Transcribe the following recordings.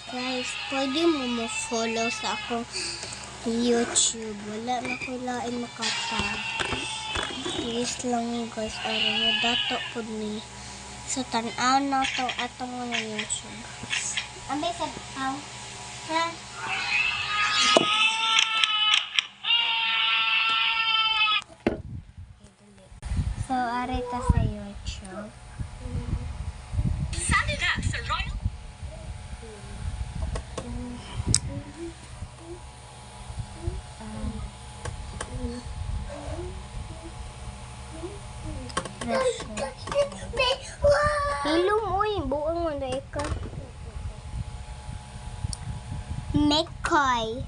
Guys, pwede mo mo-follow sa akong YouTube. Wala na ko lain makatag. Please lang guys, aron mo dato po ni sa tanaw na to atong mga YouTube. Ambay sa tao. Ha? So, arita sa YouTube. Salida sa Royal Hilom, uy. Buong mo na ikaw. McCoy.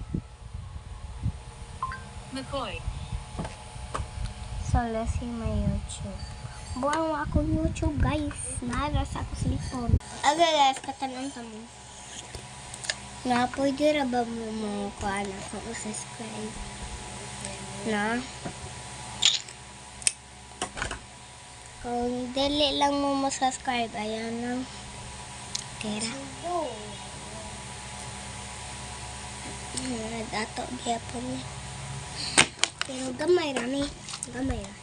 So, let's see my YouTube. Buang mo akong YouTube, guys. Naras ako sa lipon. Okay, guys. Katanan ka mo. Na, pwede ra ba mo mga kuana kung subscribe? Na? Kung dili lang mo subscribe, ayan lang. Tira. Dato gyapon ni. Pero gamay ra ni. Gamay ra.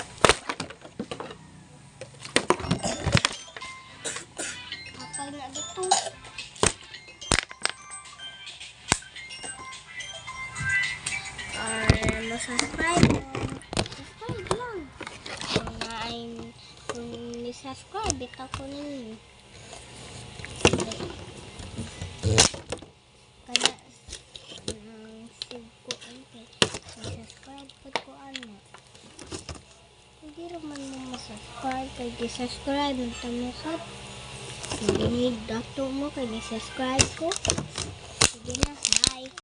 Kapag na dito. Subscribe lang. Kung ni-subscribe, bitaw ko ninyo. Kaya, save ko ante. Subscribe ko ano. Hindi naman mo masubscribe. Kaya di-subscribe. Nagtamusap. Hindi dato mo kaya di-subscribe ko.